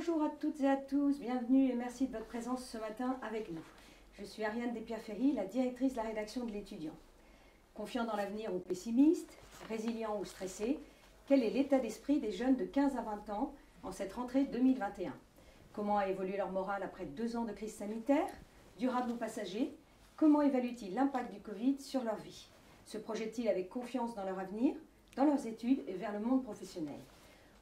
Bonjour à toutes et à tous, bienvenue et merci de votre présence ce matin avec nous. Je suis Ariane Despierre-Ferry, la directrice de la rédaction de l'Étudiant. Confiant dans l'avenir ou pessimiste, résilient ou stressé, quel est l'état d'esprit des jeunes de 15 à 20 ans en cette rentrée 2021? Comment a évolué leur morale après 2 ans de crise sanitaire? Durables ou passagers? Comment évaluent-ils l'impact du Covid sur leur vie? Se projettent-ils avec confiance dans leur avenir, dans leurs études et vers le monde professionnel?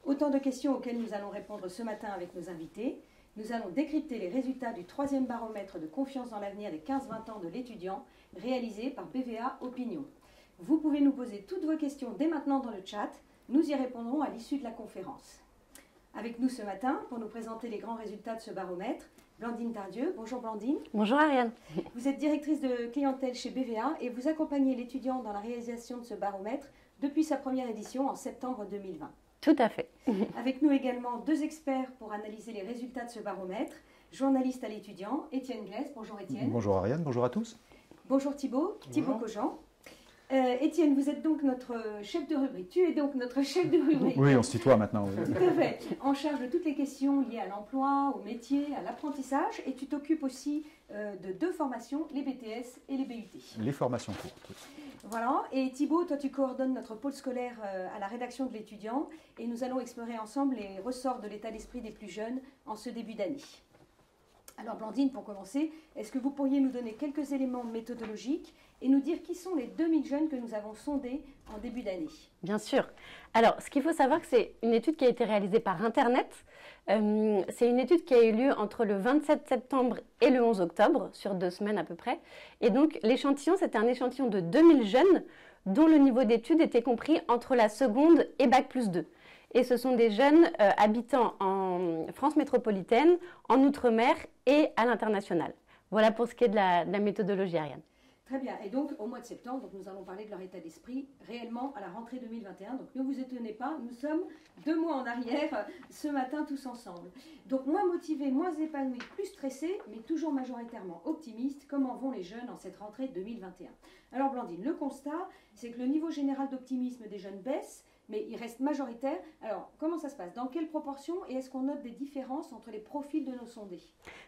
Autant de questions auxquelles nous allons répondre ce matin avec nos invités. Nous allons décrypter les résultats du 3e baromètre de confiance dans l'avenir des 15-20 ans de l'étudiant, réalisé par BVA Opinion. Vous pouvez nous poser toutes vos questions dès maintenant dans le chat. Nous y répondrons à l'issue de la conférence. Avec nous ce matin, pour nous présenter les grands résultats de ce baromètre, Blandine Tardieu. Bonjour Blandine. Bonjour Ariane. Vous êtes directrice de clientèle chez BVA et vous accompagnez l'étudiant dans la réalisation de ce baromètre depuis sa première édition en septembre 2020. Tout à fait. Avec nous également 2 experts pour analyser les résultats de ce baromètre. Journaliste à l'étudiant, Étienne Glaise. Bonjour Étienne. Bonjour Ariane, bonjour à tous. Bonjour Thibaut Cogent. Étienne, vous êtes donc notre chef de rubrique. Tu es donc notre chef de rubrique. Oui, on se tutoie maintenant. Oui. Tout à fait. En charge de toutes les questions liées à l'emploi, au métier, à l'apprentissage. Et tu t'occupes aussi de 2 formations, les BTS et les BUT. Les formations courtes. Voilà. Et Thibaut, toi tu coordonnes notre pôle scolaire à la rédaction de l'étudiant. Et nous allons explorer ensemble les ressorts de l'état d'esprit des plus jeunes en ce début d'année. Alors Blandine, pour commencer, est-ce que vous pourriez nous donner quelques éléments méthodologiques et nous dire qui sont les 2000 jeunes que nous avons sondés en début d'année? Bien sûr. Alors, ce qu'il faut savoir, c'est une étude qui a été réalisée par Internet. C'est une étude qui a eu lieu entre le 27 septembre et le 11 octobre, sur 2 semaines à peu près. Et donc, l'échantillon, c'était un échantillon de 2000 jeunes dont le niveau d'études était compris entre la seconde et Bac+2. Et ce sont des jeunes habitant en France métropolitaine, en Outre-mer et à l'international. Voilà pour ce qui est de la méthodologie, Ariane. Très bien. Et donc, au mois de septembre, nous allons parler de leur état d'esprit réellement à la rentrée 2021. Donc, ne vous étonnez pas, nous sommes 2 mois en arrière ce matin tous ensemble. Donc, moins motivés, moins épanouis, plus stressés, mais toujours majoritairement optimistes. Comment vont les jeunes en cette rentrée 2021? Alors, Blandine, le constat, c'est que le niveau général d'optimisme des jeunes baisse, mais il reste majoritaire. Alors, comment ça se passe? Dans quelle proportion? Et est-ce qu'on note des différences entre les profils de nos sondés?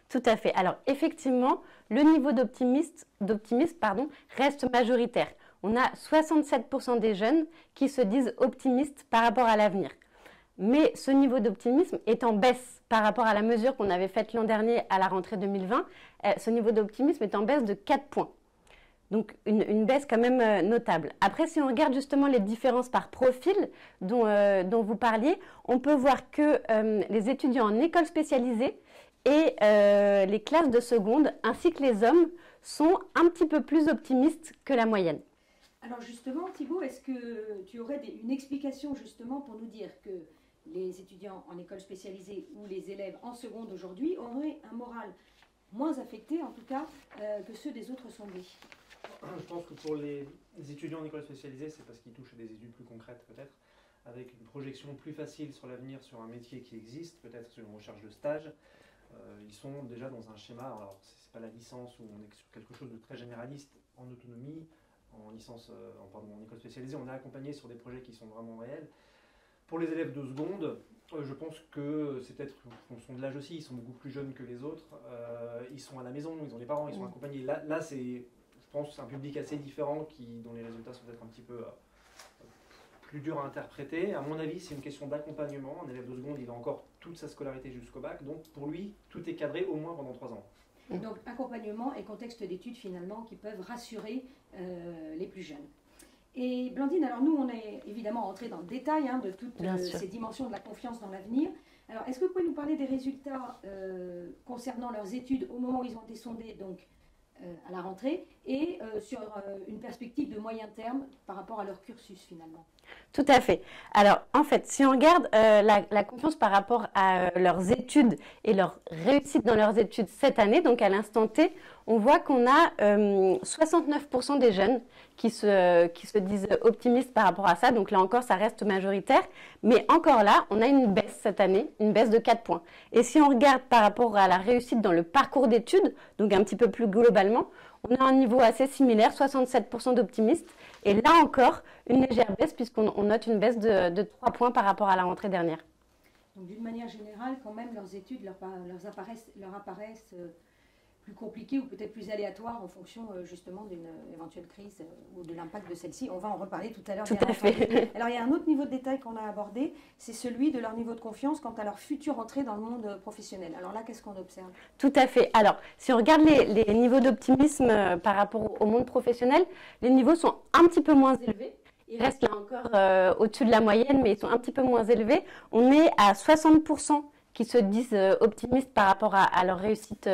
Tout à fait. Alors, effectivement, le niveau d'optimisme reste majoritaire. On a 67% des jeunes qui se disent optimistes par rapport à l'avenir. Mais ce niveau d'optimisme est en baisse par rapport à la mesure qu'on avait faite l'an dernier à la rentrée 2020. Ce niveau d'optimisme est en baisse de 4 points. Donc une baisse quand même notable. Après, si on regarde justement les différences par profil dont vous parliez, on peut voir que les étudiants en école spécialisée et les classes de seconde, ainsi que les hommes, sont un petit peu plus optimistes que la moyenne. Alors justement, Thibaut, est-ce que tu aurais une explication justement pour nous dire que les étudiants en école spécialisée ou les élèves en seconde aujourd'hui auraient un moral moins affecté, en tout cas, que ceux des autres sondés? Je pense que pour les étudiants en école spécialisée, c'est parce qu'ils touchent à des études plus concrètes peut-être, avec une projection plus facile sur l'avenir, sur un métier qui existe, peut-être sur une recherche de stage. Ils sont déjà dans un schéma, alors c'est pas la licence où on est sur quelque chose de très généraliste en autonomie, en école spécialisée, on est accompagné sur des projets qui sont vraiment réels. Pour les élèves de seconde, je pense que c'est peut-être en fonction de l'âge aussi, ils sont beaucoup plus jeunes que les autres, ils sont à la maison, ils ont des parents, ils sont accompagnés. Là c'est... Je pense que c'est un public assez différent dont les résultats sont peut-être un petit peu plus durs à interpréter. À mon avis, c'est une question d'accompagnement. Un élève de seconde, il a encore toute sa scolarité jusqu'au bac. Donc pour lui, tout est cadré au moins pendant 3 ans. Donc accompagnement et contexte d'études finalement qui peuvent rassurer les plus jeunes. Et Blandine, alors nous on est évidemment rentré dans le détail de toutes ces dimensions de la confiance dans l'avenir. Alors est-ce que vous pouvez nous parler des résultats concernant leurs études au moment où ils ont été sondés, donc à la rentrée, et sur une perspective de moyen terme par rapport à leur cursus finalement? Tout à fait. Alors, en fait, si on regarde la confiance par rapport à leurs études et leur réussite dans leurs études cette année, donc à l'instant T, on voit qu'on a 69% des jeunes qui se disent optimistes par rapport à ça. Donc là encore, ça reste majoritaire. Mais encore là, on a une baisse cette année, une baisse de 4 points. Et si on regarde par rapport à la réussite dans le parcours d'études, donc un petit peu plus globalement, on a un niveau assez similaire, 67% d'optimistes. Et là encore, une légère baisse puisqu'on note une baisse de 3 points par rapport à la rentrée dernière. Donc d'une manière générale, quand même, leurs études leur apparaissent plus compliquées ou peut-être plus aléatoires en fonction justement d'une éventuelle crise ou de l'impact de celle-ci. On va en reparler tout à l'heure. Tout à fait. Alors il y a un autre niveau de détail qu'on a abordé, c'est celui de leur niveau de confiance quant à leur future entrée dans le monde professionnel. Alors là, qu'est-ce qu'on observe? Tout à fait. Alors, si on regarde les niveaux d'optimisme par rapport au monde professionnel, les niveaux sont un petit peu moins élevés. Ils restent là encore au-dessus de la moyenne, mais ils sont un petit peu moins élevés. On est à 60% qui se disent optimistes par rapport à leur réussite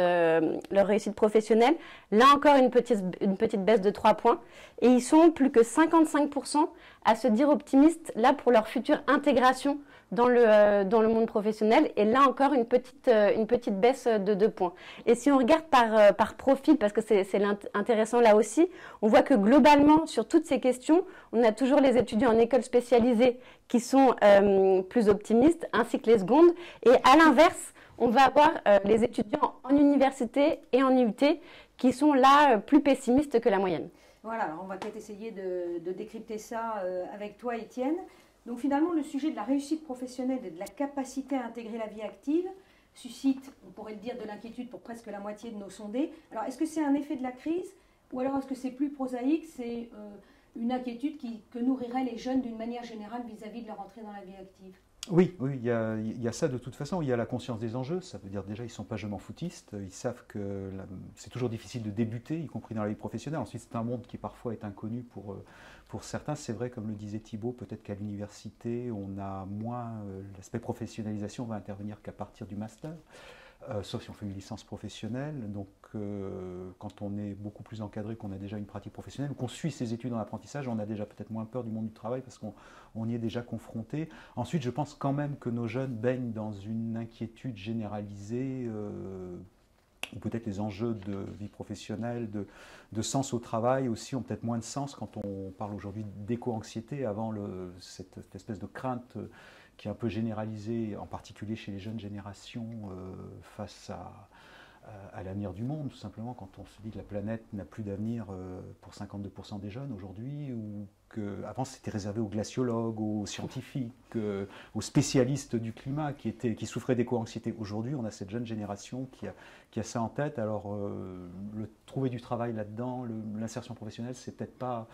professionnelle. Là encore, une petite baisse de 3 points. Et ils sont plus que 55% à se dire optimistes là pour leur future intégration dans le monde professionnel. Et là encore, une petite baisse de 2 points. Et si on regarde par profil, parce que c'est intéressant là aussi, on voit que globalement, sur toutes ces questions, on a toujours les étudiants en école spécialisée qui sont plus optimistes, ainsi que les secondes. Et à l'inverse, on va avoir les étudiants en université et en IUT qui sont là plus pessimistes que la moyenne. Voilà, alors on va peut-être essayer de décrypter ça avec toi, Étienne. Donc finalement, le sujet de la réussite professionnelle et de la capacité à intégrer la vie active suscite, on pourrait le dire, de l'inquiétude pour presque la moitié de nos sondés. Alors est-ce que c'est un effet de la crise ou alors est-ce que c'est plus prosaïque, c'est une inquiétude que nourriraient les jeunes d'une manière générale vis-à-vis de leur entrée dans la vie active? Oui, il y a ça de toute façon. Il y a la conscience des enjeux. Ça veut dire déjà, ils ne sont pas je m'en foutistes. Ils savent que c'est toujours difficile de débuter, y compris dans la vie professionnelle. Ensuite, c'est un monde qui parfois est inconnu pour certains. C'est vrai, comme le disait Thibaut, peut-être qu'à l'université, on a moins. L'aspect professionnalisation va intervenir qu'à partir du master. Sauf si on fait une licence professionnelle. Donc, quand on est beaucoup plus encadré, qu'on a déjà une pratique professionnelle, ou qu'on suit ses études en apprentissage, on a déjà peut-être moins peur du monde du travail parce qu'on y est déjà confronté. Ensuite, je pense quand même que nos jeunes baignent dans une inquiétude généralisée, ou peut-être les enjeux de vie professionnelle, de sens au travail aussi ont peut-être moins de sens quand on parle aujourd'hui d'éco-anxiété, avant cette espèce de crainte qui est un peu généralisée, en particulier chez les jeunes générations, face à l'avenir du monde, tout simplement, quand on se dit que la planète n'a plus d'avenir pour 52% des jeunes aujourd'hui, ou qu'avant c'était réservé aux glaciologues, aux scientifiques, aux spécialistes du climat qui souffraient d'éco-anxiété. Aujourd'hui, on a cette jeune génération qui a ça en tête. Alors, trouver du travail là-dedans, l'insertion professionnelle, c'est peut-être pas...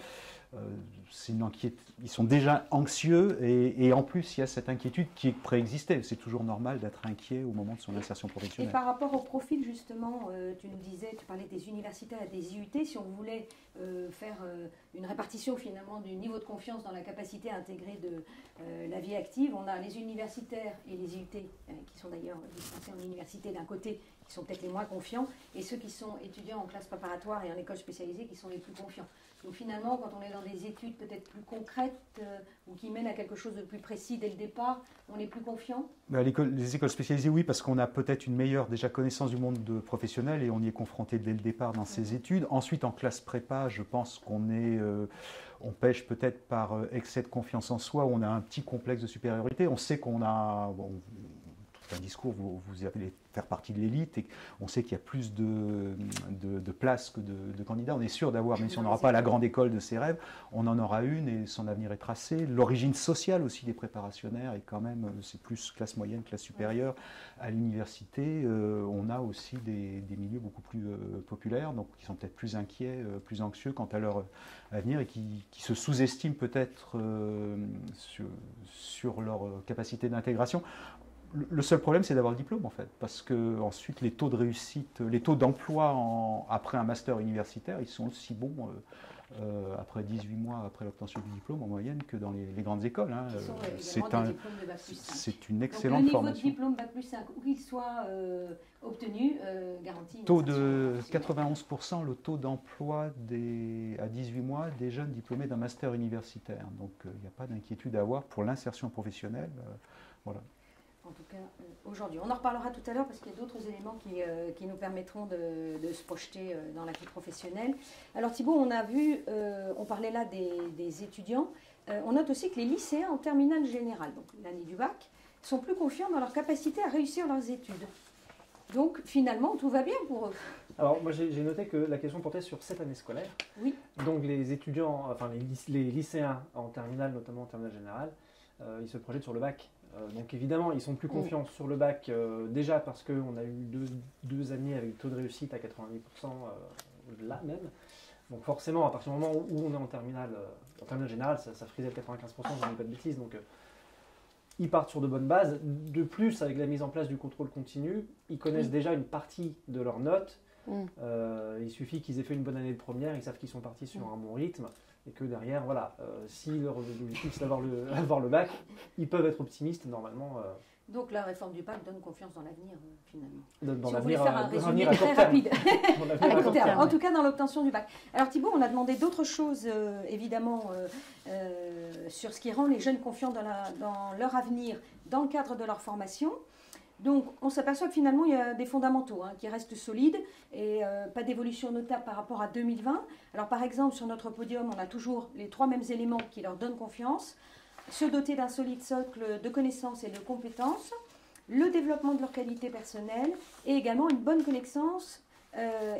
c'est une inquiétude. Ils sont déjà anxieux et en plus il y a cette inquiétude qui préexistait. C'est toujours normal d'être inquiet au moment de son insertion professionnelle. Et par rapport au profil justement, tu nous disais, tu parlais des universitaires et des IUT, si on voulait faire une répartition finalement du niveau de confiance dans la capacité à intégrer la vie active, on a les universitaires et les IUT qui sont d'ailleurs dispensés en université d'un côté, qui sont peut-être les moins confiants, et ceux qui sont étudiants en classe préparatoire et en école spécialisée qui sont les plus confiants. Donc finalement, quand on est dans des études peut-être plus concrètes ou qui mènent à quelque chose de plus précis dès le départ, on est plus confiant? Les écoles spécialisées, oui, parce qu'on a peut-être une meilleure déjà connaissance du monde professionnel et on y est confronté dès le départ dans ces études. Ensuite, en classe prépa, je pense on pêche peut-être par excès de confiance en soi, on a un petit complexe de supériorité. On sait qu'on a... tout un discours, vous allez faire partie de l'élite et on sait qu'il y a plus de places que de candidats. On est sûr d'avoir, même si on n'aura pas la grande école de ses rêves, on en aura une et son avenir est tracé. L'origine sociale aussi des préparationnaires est quand même, c'est plus classe moyenne, classe supérieure. À l'université, on a aussi des milieux beaucoup plus populaires, donc qui sont peut-être plus inquiets, plus anxieux quant à leur avenir et qui se sous-estiment peut-être sur leur capacité d'intégration. Le seul problème, c'est d'avoir le diplôme, en fait, parce que ensuite les taux de réussite, les taux d'emploi après un master universitaire, ils sont aussi bons après 18 mois après l'obtention du diplôme en moyenne que dans les grandes écoles. Hein. C'est une excellente formation. Le niveau de diplôme Bac plus 5, où qu'il soit obtenu, garantit une taux de 91%, le taux d'emploi à 18 mois des jeunes diplômés d'un master universitaire. Donc il n'y a pas d'inquiétude à avoir pour l'insertion professionnelle. Voilà. En tout cas, aujourd'hui. On en reparlera tout à l'heure parce qu'il y a d'autres éléments qui nous permettront de se projeter dans la vie professionnelle. Alors Thibaut, on a vu, on parlait là des étudiants, on note aussi que les lycéens en terminale générale, donc l'année du bac, sont plus confiants dans leur capacité à réussir leurs études. Donc finalement, tout va bien pour eux. Alors moi j'ai noté que la question portait sur cette année scolaire. Oui. Donc les étudiants, enfin les lycéens en terminale, notamment en terminale générale, ils se projettent sur le bac. Donc évidemment, ils sont plus confiants sur le bac, déjà parce qu'on a eu deux années avec taux de réussite à 90%, au-delà même. Donc forcément, à partir du moment où on est en terminale générale, ça frisait le 95%, je ne dis pas de bêtises. Donc ils partent sur de bonnes bases. De plus, avec la mise en place du contrôle continu, ils connaissent déjà une partie de leurs notes. Il suffit qu'ils aient fait une bonne année de première, ils savent qu'ils sont partis sur un bon rythme. Et que derrière, voilà, si leur objectif c'est d'avoir le bac, ils peuvent être optimistes normalement. Donc la réforme du bac donne confiance dans l'avenir, finalement. Dans si l'avenir, on voulait faire un résumé à très court terme. rapide. À court terme. En tout cas, dans l'obtention du bac. Alors Thibaut, on a demandé d'autres choses, évidemment, sur ce qui rend les jeunes confiants dans leur avenir, dans le cadre de leur formation. Donc, on s'aperçoit que finalement, il y a des fondamentaux qui restent solides et pas d'évolution notable par rapport à 2020. Alors, par exemple, sur notre podium, on a toujours les 3 mêmes éléments qui leur donnent confiance. Se doter d'un solide socle de connaissances et de compétences, le développement de leur qualité personnelle et également une bonne connaissance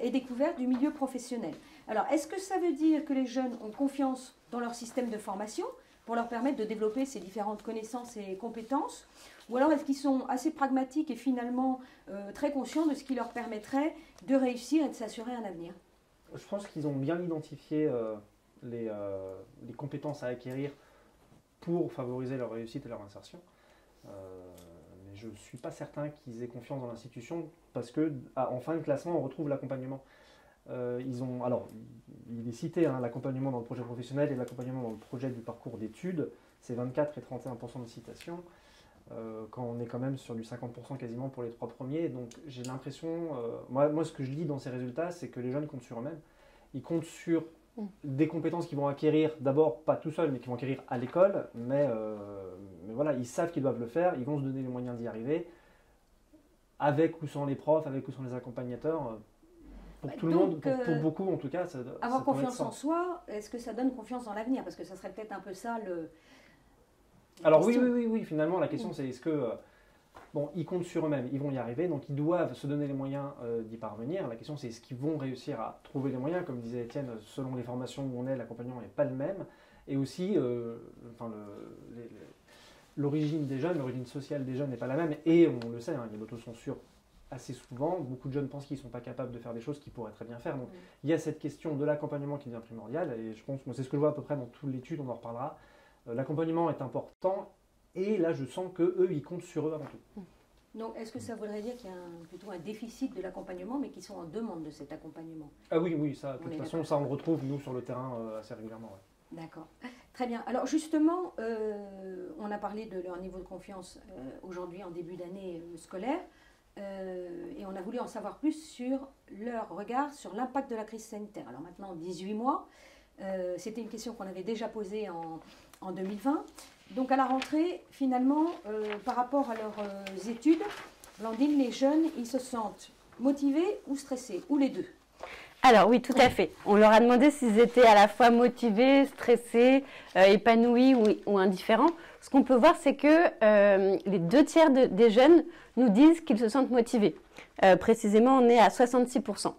et découverte du milieu professionnel. Alors, est-ce que ça veut dire que les jeunes ont confiance dans leur système de formation pour leur permettre de développer ces différentes connaissances et compétences? Ou alors est-ce qu'ils sont assez pragmatiques et finalement très conscients de ce qui leur permettrait de réussir et de s'assurer un avenir? Je pense qu'ils ont bien identifié les compétences à acquérir pour favoriser leur réussite et leur insertion. Mais je ne suis pas certain qu'ils aient confiance dans l'institution parce qu'en fin de classement, on retrouve l'accompagnement. Alors, il est cité l'accompagnement dans le projet professionnel et l'accompagnement dans le projet du parcours d'études. C'est 24 et 31% de citations. Quand on est quand même sur du 50% quasiment pour les 3 premiers. Donc j'ai l'impression, moi ce que je lis dans ces résultats, c'est que les jeunes comptent sur eux-mêmes. Ils comptent sur des compétences qu'ils vont acquérir, d'abord pas tout seuls, mais qu'ils vont acquérir à l'école. Mais voilà, ils savent qu'ils doivent le faire, ils vont se donner les moyens d'y arriver, avec ou sans les profs, avec ou sans les accompagnateurs. Pour tout le monde, pour beaucoup en tout cas. Avoir confiance en soi, est-ce que ça donne confiance dans l'avenir? Parce que ça serait peut-être un peu ça le... Alors oui, finalement la question c'est est-ce que, ils comptent sur eux-mêmes, ils vont y arriver, donc ils doivent se donner les moyens d'y parvenir. La question c'est est-ce qu'ils vont réussir à trouver les moyens, comme disait Étienne, selon les formations où on est, l'accompagnement n'est pas le même. Et aussi, l'origine des jeunes, l'origine sociale des jeunes n'est pas la même, et on le sait, il y a l'autocensure assez souvent. Beaucoup de jeunes pensent qu'ils ne sont pas capables de faire des choses qu'ils pourraient très bien faire. Donc il y a cette question de l'accompagnement qui devient primordiale, et je pense, moi c'est ce que je vois à peu près dans toute l'étude, on en reparlera. L'accompagnement est important et là je sens qu'eux ils comptent sur eux avant tout. Donc est-ce que ça voudrait dire qu'il y a plutôt un déficit de l'accompagnement mais qu'ils sont en demande de cet accompagnement? Ah oui, ça, de toute façon ça on le retrouve nous sur le terrain assez régulièrement. Ouais. D'accord, très bien. Alors justement, on a parlé de leur niveau de confiance aujourd'hui en début d'année scolaire et on a voulu en savoir plus sur leur regard sur l'impact de la crise sanitaire. Alors maintenant 18 mois. C'était une question qu'on avait déjà posée en 2020. Donc à la rentrée, finalement, par rapport à leurs études, Blandine, les jeunes, ils se sentent motivés ou stressés, ou les deux? Alors oui, tout à fait. On leur a demandé s'ils étaient à la fois motivés, stressés, épanouis ou indifférents. Ce qu'on peut voir, c'est que les 2/3 des jeunes nous disent qu'ils se sentent motivés. Précisément, on est à 66%.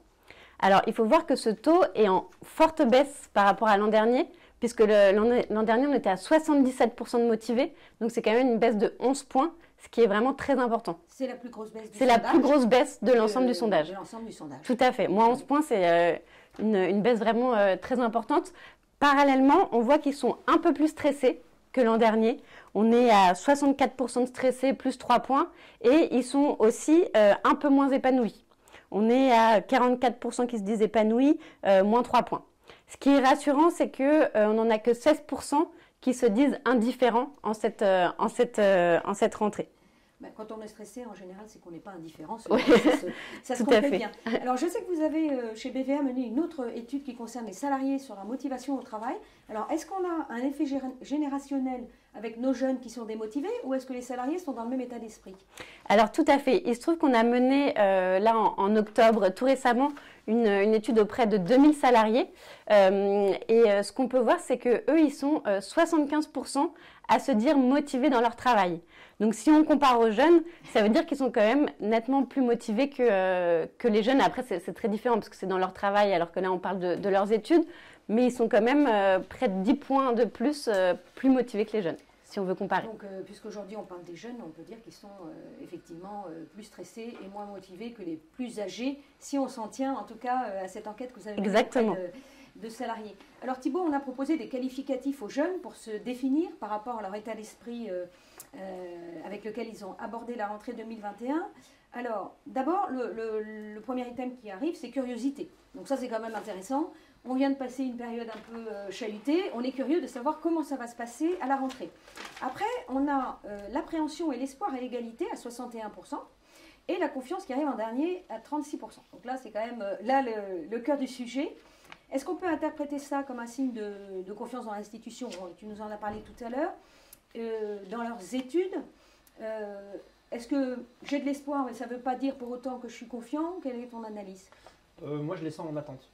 Alors, il faut voir que ce taux est en forte baisse par rapport à l'an dernier, puisque l'an dernier, on était à 77% de motivés. Donc, c'est quand même une baisse de 11 points, ce qui est vraiment très important. C'est la plus grosse baisse du sondage. C'est la plus grosse baisse de l'ensemble du sondage. De l'ensemble du sondage. Tout à fait. Moins 11 points, c'est une baisse vraiment très importante. Parallèlement, on voit qu'ils sont un peu plus stressés que l'an dernier. On est à 64% de stressés, plus 3 points. Et ils sont aussi un peu moins épanouis. On est à 44% qui se disent épanouis, moins 3 points. Ce qui est rassurant, c'est qu'on n'en a que 16% qui se disent indifférents en cette rentrée. Quand on est stressé, en général, c'est qu'on n'est pas indifférent. Oui. Ça se complète bien. Alors, je sais que vous avez, chez BVA, mené une autre étude qui concerne les salariés sur la motivation au travail. Alors, est-ce qu'on a un effet générationnel avec nos jeunes qui sont démotivés ou est-ce que les salariés sont dans le même état d'esprit? Alors, tout à fait. Il se trouve qu'on a mené, là, en octobre, tout récemment, une étude auprès de 2000 salariés. Ce qu'on peut voir, c'est qu'eux, ils sont 75% à se dire motivés dans leur travail. Donc, si on compare aux jeunes, ça veut dire qu'ils sont quand même nettement plus motivés que les jeunes. Après, c'est très différent parce que c'est dans leur travail, alors que là, on parle de leurs études. Mais ils sont quand même près de 10 points de plus motivés que les jeunes. si on veut comparer. Donc, puisqu'aujourd'hui on parle des jeunes, on peut dire qu'ils sont effectivement plus stressés et moins motivés que les plus âgés, si on s'en tient en tout cas à cette enquête que vous avez menée auprès de salariés. Alors Thibault, on a proposé des qualificatifs aux jeunes pour se définir par rapport à leur état d'esprit avec lequel ils ont abordé la rentrée 2021. Alors, d'abord, le premier item qui arrive, c'est curiosité. Donc ça, c'est quand même intéressant. On vient de passer une période un peu chahutée. On est curieux de savoir comment ça va se passer à la rentrée. Après, on a l'appréhension et l'espoir et l'égalité à 61%. Et la confiance qui arrive en dernier à 36%. Donc là, c'est quand même le cœur du sujet. Est-ce qu'on peut interpréter ça comme un signe de confiance dans l'institution? Tu nous en as parlé tout à l'heure. Dans leurs études, est-ce que j'ai de l'espoir, mais ça ne veut pas dire pour autant que je suis confiant? Quelle est ton analyse? Moi, je les sens en attente.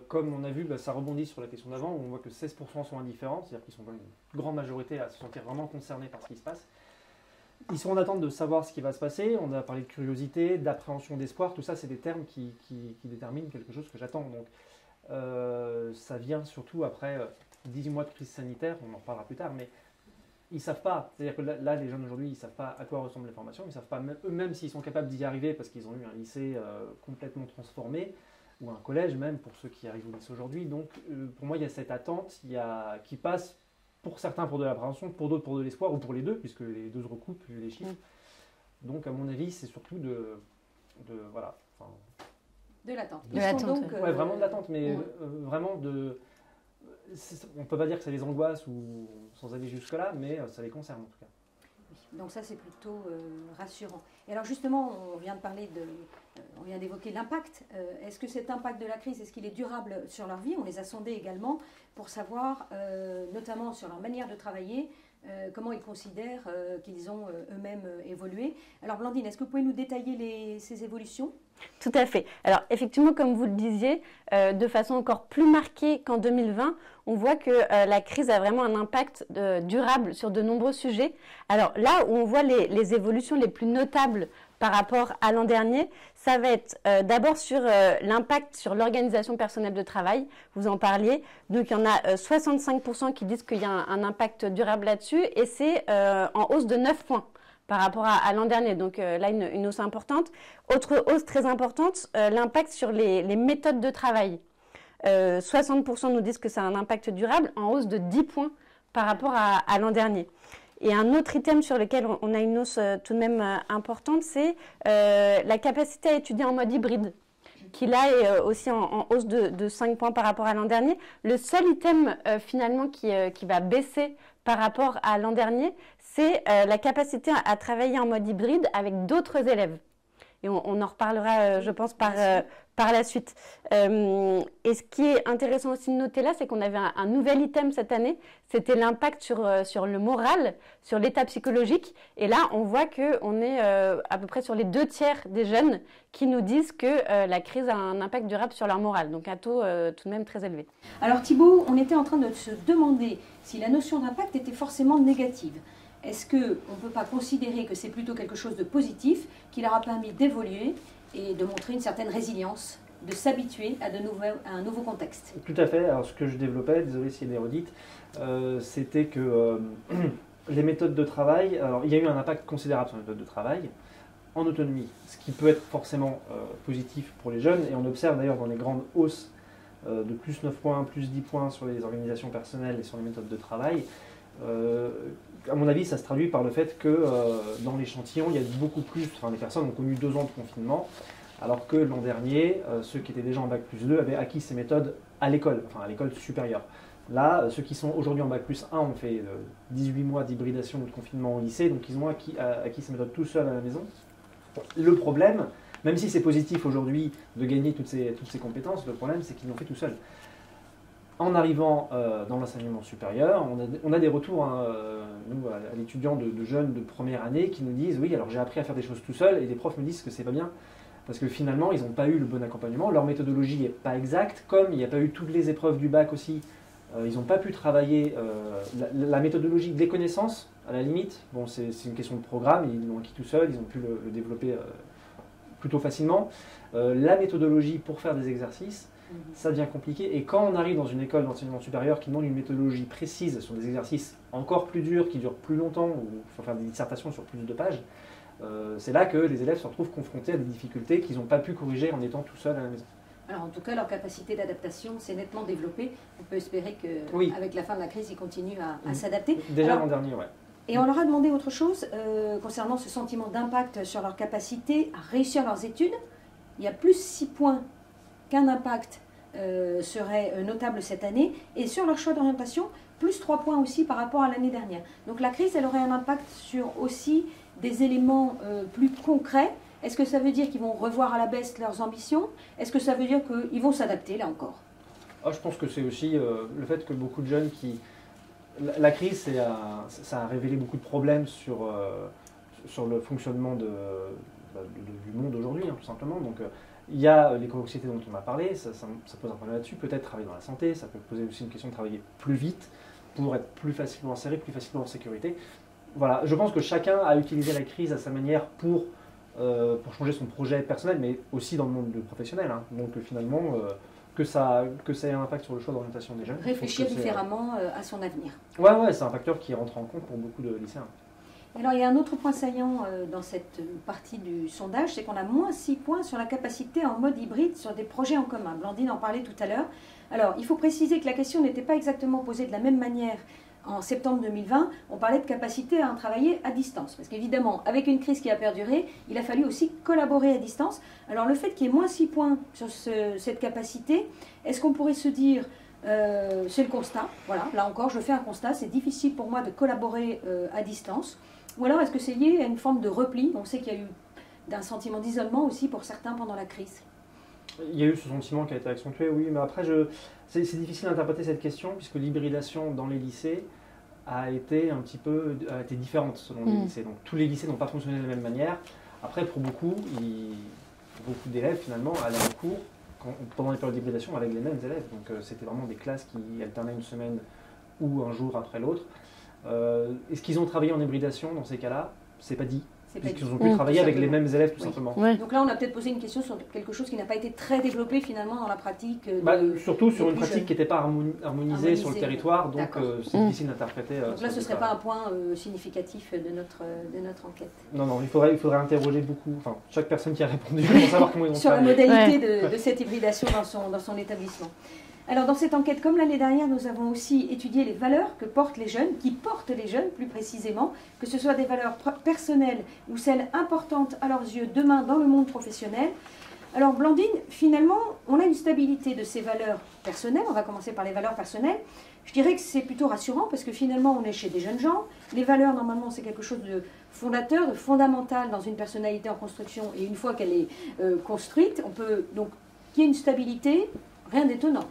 Comme on a vu, ça rebondit sur la question d'avant, où on voit que 16% sont indifférents, c'est-à-dire qu'ils sont dans une grande majorité à se sentir vraiment concernés par ce qui se passe. Ils sont en attente de savoir ce qui va se passer. On a parlé de curiosité, d'appréhension, d'espoir. Tout ça, c'est des termes qui déterminent quelque chose que j'attends. Donc, ça vient surtout après 18 mois de crise sanitaire. On en reparlera plus tard, mais ils ne savent pas. C'est-à-dire que là, les jeunes aujourd'hui, ils ne savent pas à quoi ressemble la formation. Ils ne savent pas, eux-mêmes s'ils sont capables d'y arriver parce qu'ils ont eu un lycée complètement transformé, ou un collège même, pour ceux qui arrivent au lycée aujourd'hui. Donc, pour moi, il y a cette attente qui passe pour certains pour de l'appréhension, pour d'autres pour de l'espoir, ou pour les deux, puisque les deux se recoupent, vu les chiffres. Donc, à mon avis, c'est surtout voilà. Enfin, de l'attente. De l'attente. Ouais, vraiment de l'attente, mais vraiment de... On ne peut pas dire que ça les angoisse, ou sans aller jusque-là, mais ça les concerne en tout cas. Donc ça, c'est plutôt rassurant. Et alors justement, on vient de parler on vient d'évoquer l'impact. Est-ce que cet impact de la crise, est-ce qu'il est durable sur leur vie? On les a sondés également pour savoir, notamment sur leur manière de travailler, comment ils considèrent qu'ils ont eux-mêmes évolué. Alors Blandine, est-ce que vous pouvez nous détailler ces évolutions? Tout à fait. Alors effectivement, comme vous le disiez, de façon encore plus marquée qu'en 2020, on voit que la crise a vraiment un impact durable sur de nombreux sujets. Alors là où on voit les évolutions les plus notables par rapport à l'an dernier, ça va être d'abord sur l'impact sur l'organisation personnelle de travail. Vous en parliez. Donc il y en a 65% qui disent qu'il y a un impact durable là-dessus et c'est en hausse de 9 points. Par rapport à l'an dernier. Donc là, une hausse importante. Autre hausse très importante, l'impact sur les méthodes de travail. 60% nous disent que ça a un impact durable, en hausse de 10 points par rapport à l'an dernier. Et un autre item sur lequel on a une hausse tout de même importante, c'est la capacité à étudier en mode hybride, qui là est aussi en hausse de 5 points par rapport à l'an dernier. Le seul item finalement qui va baisser par rapport à l'an dernier, c'est la capacité à travailler en mode hybride avec d'autres élèves. Et on en reparlera, je pense, par la suite. Et ce qui est intéressant aussi de noter là, c'est qu'on avait un nouvel item cette année, c'était l'impact sur le moral, sur l'état psychologique. Et là, on voit qu'on est à peu près sur les 2/3 des jeunes qui nous disent que la crise a un impact durable sur leur moral. Donc un taux tout de même très élevé. Alors Thibault, on était en train de se demander si la notion d'impact était forcément négative. Est-ce qu'on ne peut pas considérer que c'est plutôt quelque chose de positif qui leur a permis d'évoluer et de montrer une certaine résilience, de s'habituer à un nouveau contexte? Tout à fait. Alors ce que je développais, désolé s'il y a des redites, c'était que les méthodes de travail, alors il y a eu un impact considérable sur les méthodes de travail en autonomie, ce qui peut être forcément positif pour les jeunes, et on observe d'ailleurs dans les grandes hausses de plus 9 points, plus 10 points sur les organisations personnelles et sur les méthodes de travail. À mon avis, ça se traduit par le fait que dans l'échantillon, il y a beaucoup plus, les personnes ont connu 2 ans de confinement, alors que l'an dernier, ceux qui étaient déjà en Bac+2 avaient acquis ces méthodes à l'école, à l'école supérieure. Là, ceux qui sont aujourd'hui en Bac+1 ont fait 18 mois d'hybridation ou de confinement au lycée, donc ils ont acquis ces méthodes tout seuls à la maison. Le problème, même si c'est positif aujourd'hui de gagner toutes ces compétences, le problème c'est qu'ils l'ont fait tout seuls. En arrivant dans l'enseignement supérieur, on a des retours, nous, à l'étudiant de jeunes de première année qui nous disent « Oui, alors j'ai appris à faire des choses tout seul » et les profs me disent que c'est pas bien parce que finalement, ils n'ont pas eu le bon accompagnement, leur méthodologie n'est pas exacte, comme il n'y a pas eu toutes les épreuves du bac aussi, ils n'ont pas pu travailler la méthodologie des connaissances, à la limite. Bon, c'est une question de programme, ils l'ont acquis tout seuls, ils ont pu le développer plutôt facilement. La méthodologie pour faire des exercices, ça devient compliqué. Et quand on arrive dans une école d'enseignement supérieur qui demande une méthodologie précise sur des exercices encore plus durs, qui durent plus longtemps, ou il faut faire des dissertations sur plus de pages, c'est là que les élèves se retrouvent confrontés à des difficultés qu'ils n'ont pas pu corriger en étant tout seuls à la maison. Alors en tout cas, leur capacité d'adaptation s'est nettement développée. On peut espérer qu'avec Oui. la fin de la crise, ils continuent à s'adapter. Déjà Alors, l'an dernier, ouais. et on leur a demandé autre chose concernant ce sentiment d'impact sur leur capacité à réussir leurs études. Il y a plus 6 points qu'un impact serait notable cette année. Et sur leur choix d'orientation, plus 3 points aussi par rapport à l'année dernière. Donc la crise, elle aurait un impact sur aussi des éléments plus concrets. Est-ce que ça veut dire qu'ils vont revoir à la baisse leurs ambitions? Est-ce que ça veut dire qu'ils vont s'adapter, là encore? Je pense que c'est aussi le fait que beaucoup de jeunes qui... La crise, ça a révélé beaucoup de problèmes sur le fonctionnement du monde aujourd'hui, hein, tout simplement. Donc, il y a l'éco-anxiété dont on a parlé, ça pose un problème là-dessus. Peut-être travailler dans la santé, ça peut poser aussi une question de travailler plus vite pour être plus facilement inséré, plus facilement en sécurité. Voilà, je pense que chacun a utilisé la crise à sa manière pour changer son projet personnel, mais aussi dans le monde professionnel. Hein. Donc finalement, que ça ait un impact sur le choix d'orientation des jeunes. Réfléchir différemment à son avenir. Ouais, c'est un facteur qui rentre en compte pour beaucoup de lycéens. Alors il y a un autre point saillant dans cette partie du sondage, c'est qu'on a moins 6 points sur la capacité en mode hybride sur des projets en commun. Blandine en parlait tout à l'heure. Alors il faut préciser que la question n'était pas exactement posée de la même manière. En septembre 2020, on parlait de capacité à travailler à distance. Parce qu'évidemment, avec une crise qui a perduré, il a fallu aussi collaborer à distance. Alors le fait qu'il y ait moins 6 points sur cette capacité, est-ce qu'on pourrait se dire, c'est le constat, voilà, là encore, je fais un constat, c'est difficile pour moi de collaborer à distance. Ou alors est-ce que c'est lié à une forme de repli? On sait qu'il y a eu un sentiment d'isolement aussi pour certains pendant la crise. Il y a eu ce sentiment qui a été accentué, oui, mais après, c'est difficile d'interpréter cette question, puisque l'hybridation dans les lycées a été différente selon les lycées. Donc tous les lycées n'ont pas fonctionné de la même manière. Après, pour beaucoup d'élèves, finalement, allaient en cours pendant les périodes d'hybridation avec les mêmes élèves. Donc c'était vraiment des classes qui alternaient une semaine ou un jour après l'autre. Est-ce qu'ils ont travaillé en hybridation dans ces cas-là? C'est pas dit. Puisqu'ils ont pu travailler avec les mêmes élèves, tout simplement. Ouais. Donc là, on a peut-être posé une question sur quelque chose qui n'a pas été très développé finalement dans la pratique. Surtout sur une pratique qui n'était pas harmonisée sur le territoire, donc c'est difficile d'interpréter. Donc là, ce ne serait pas un point significatif de notre enquête. Non, il faudrait interroger beaucoup, chaque personne qui a répondu pour savoir comment ils ont sur la travaillé. modalité de cette hybridation dans son établissement. Alors dans cette enquête, comme l'année dernière, nous avons aussi étudié les valeurs que portent les jeunes, qui portent les jeunes plus précisément, que ce soit des valeurs personnelles ou celles importantes à leurs yeux demain dans le monde professionnel. Alors Blandine, finalement, on a une stabilité de ces valeurs personnelles. On va commencer par les valeurs personnelles. Je dirais que c'est plutôt rassurant parce que finalement, on est chez des jeunes gens. Les valeurs, normalement, c'est quelque chose de fondateur, de fondamental dans une personnalité en construction. Et une fois qu'elle est construite, on peut donc qu'il y ait une stabilité, rien d'étonnant.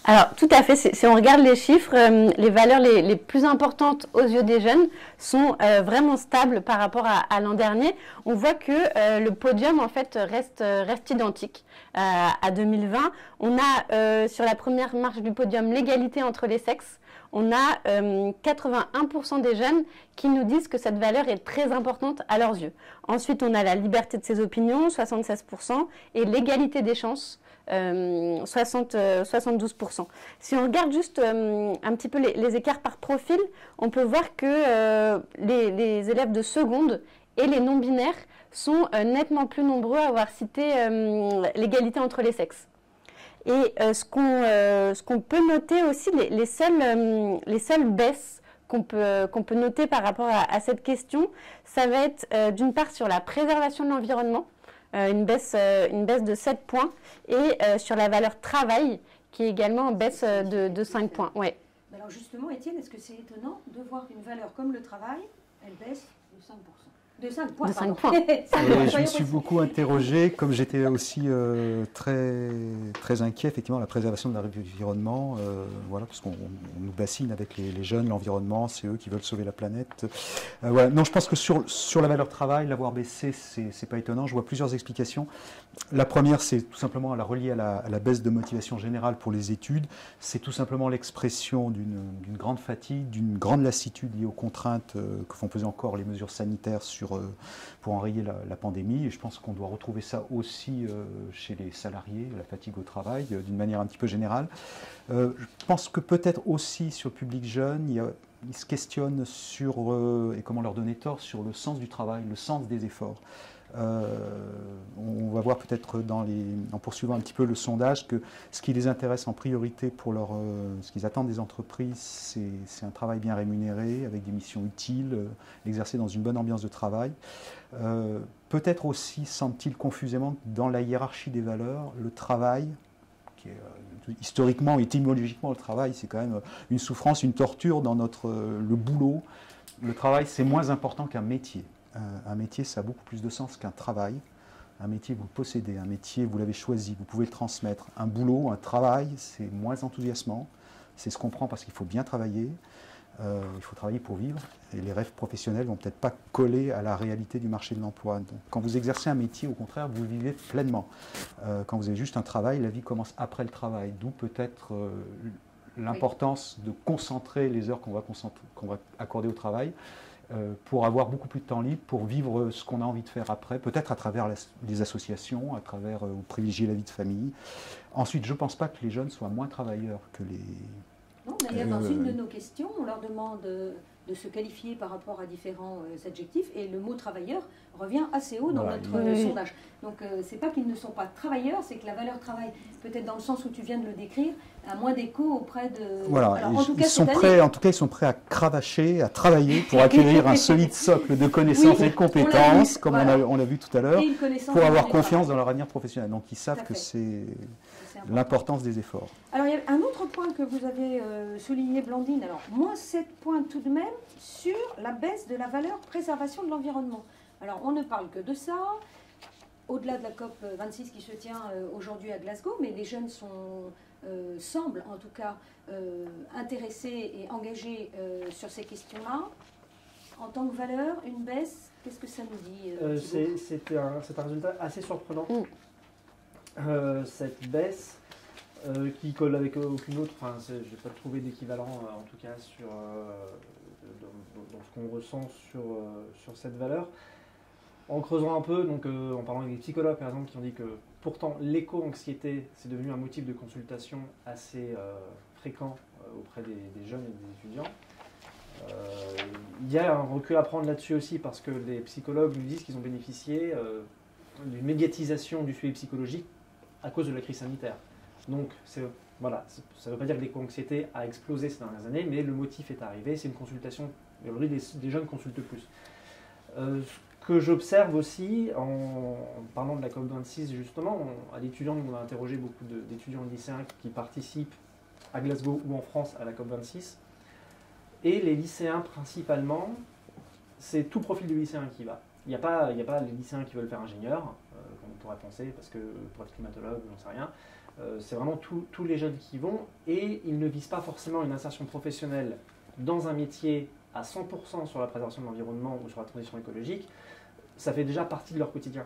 Alors, tout à fait. Si on regarde les chiffres, les valeurs les plus importantes aux yeux des jeunes sont vraiment stables par rapport à l'an dernier. On voit que le podium, en fait, reste identique à 2020. On a, sur la première marche du podium, l'égalité entre les sexes. On a 81% des jeunes qui nous disent que cette valeur est très importante à leurs yeux. Ensuite, on a la liberté de ses opinions, 76%, et l'égalité des chances, 72%. Si on regarde juste un petit peu les écarts par profil, on peut voir que les élèves de seconde et les non-binaires sont nettement plus nombreux à avoir cité l'égalité entre les sexes. Et ce qu'on peut noter aussi, les seules baisses qu'on peut noter par rapport à cette question, ça va être d'une part sur la préservation de l'environnement, une baisse de 7 points, et sur la valeur travail, qui est également en baisse de 5 points. Ouais. Alors justement, Étienne, est-ce que c'est étonnant de voir qu'une valeur comme le travail, elle baisse de 5%? De 5 points. De 5 points. Je me suis beaucoup interrogé, comme j'étais aussi très inquiet, effectivement, la préservation de l'environnement, voilà, parce qu'on nous bassine avec les jeunes, l'environnement, c'est eux qui veulent sauver la planète. Voilà. Non, je pense que sur la valeur travail, l'avoir baissé, c'est pas étonnant. Je vois plusieurs explications. La première, c'est tout simplement la relier à la baisse de motivation générale pour les études. C'est tout simplement l'expression d'une grande fatigue, d'une grande lassitude liée aux contraintes que font peser encore les mesures sanitaires sur pour enrayer la pandémie. Et je pense qu'on doit retrouver ça aussi chez les salariés, la fatigue au travail, d'une manière un petit peu générale. Je pense que peut-être aussi sur le public jeune, ils se questionnent sur, et comment leur donner tort, sur le sens du travail, le sens des efforts. On va voir peut-être en poursuivant un petit peu le sondage que ce qui les intéresse en priorité pour ce qu'ils attendent des entreprises, c'est un travail bien rémunéré, avec des missions utiles, exercé dans une bonne ambiance de travail. Peut-être aussi sentent-ils confusément que dans la hiérarchie des valeurs, le travail, qui est, historiquement, étymologiquement, le travail, c'est quand même une souffrance, une torture dans le boulot. Le travail, c'est moins important qu'un métier. Un métier, ça a beaucoup plus de sens qu'un travail. Un métier, vous le possédez. Un métier, vous l'avez choisi. Vous pouvez le transmettre. Un boulot, un travail, c'est moins enthousiasmant. C'est ce qu'on prend parce qu'il faut bien travailler. Il faut travailler pour vivre. Et les rêves professionnels ne vont peut-être pas coller à la réalité du marché de l'emploi. Donc, quand vous exercez un métier, au contraire, vous vivez pleinement. Quand vous avez juste un travail, la vie commence après le travail. D'où peut-être l'importance de concentrer les heures qu'on va accorder au travail. Pour avoir beaucoup plus de temps libre, pour vivre ce qu'on a envie de faire après, peut-être à travers les associations, à travers privilégier la vie de famille. Ensuite, je ne pense pas que les jeunes soient moins travailleurs que les... Non, d'ailleurs, dans une de nos questions, on leur demande de se qualifier par rapport à différents adjectifs, et le mot travailleur revient assez haut dans notre sondage. Donc, c'est pas qu'ils ne sont pas travailleurs, c'est que la valeur travail, peut-être dans le sens où tu viens de le décrire, a moins d'écho auprès de... Voilà, alors, en tout cas, ils sont prêts à cravacher, à travailler pour acquérir un solide socle de connaissances et de compétences, comme on l'a vu tout à l'heure, pour avoir confiance dans leur avenir professionnel. Donc, ils savent que c'est l'importance des efforts. Alors, il y a un autre point que vous avez souligné, Blandine. Alors, moins 7 points tout de même sur la baisse de la valeur préservation de l'environnement. Alors, on ne parle que de ça, au-delà de la COP 26 qui se tient aujourd'hui à Glasgow, mais les jeunes semblent en tout cas intéressés et engagés sur ces questions-là. En tant que valeur, une baisse, qu'est-ce que ça nous dit c'est un résultat assez surprenant. Cette baisse qui colle avec aucune autre, je n'ai pas trouvé d'équivalent en tout cas dans ce qu'on ressent sur cette valeur. En creusant un peu, donc, en parlant avec des psychologues par exemple qui ont dit que pourtant l'éco-anxiété c'est devenu un motif de consultation assez fréquent auprès des jeunes et des étudiants. Il y a un recul à prendre là-dessus aussi parce que les psychologues nous disent qu'ils ont bénéficié d'une médiatisation du suivi psychologique à cause de la crise sanitaire. Donc, voilà, ça ne veut pas dire que l'éco-anxiété a explosé ces dernières années, mais le motif est arrivé, c'est une consultation. Aujourd'hui, des jeunes consultent plus. Ce que j'observe aussi, en parlant de la COP26, justement, à l'étudiant, on a interrogé beaucoup d'étudiants lycéens qui participent à Glasgow ou en France à la COP26. Et les lycéens, principalement, c'est tout profil du lycéen qui va. Il n'y a pas les lycéens qui veulent faire ingénieur, comme on pourrait penser, parce que pour être climatologue, j'en sais rien. C'est vraiment tous les jeunes qui vont, et ils ne visent pas forcément une insertion professionnelle dans un métier à 100% sur la préservation de l'environnement ou sur la transition écologique. Ça fait déjà partie de leur quotidien.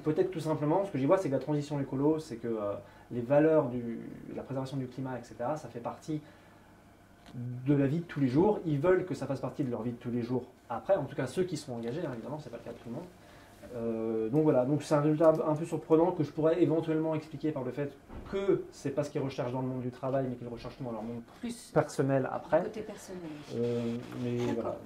Peut-être tout simplement, ce que j'y vois, c'est que la transition écolo, c'est que les valeurs de la préservation du climat, etc., ça fait partie de la vie de tous les jours. Ils veulent que ça fasse partie de leur vie de tous les jours après, en tout cas ceux qui sont engagés, hein, évidemment, c'est pas le cas de tout le monde. Donc voilà, donc c'est un résultat un peu surprenant que je pourrais éventuellement expliquer par le fait que c'est pas ce qu'ils recherchent dans le monde du travail, mais qu'ils recherchent dans leur monde plus personnel après. Côté personnel. Mais voilà.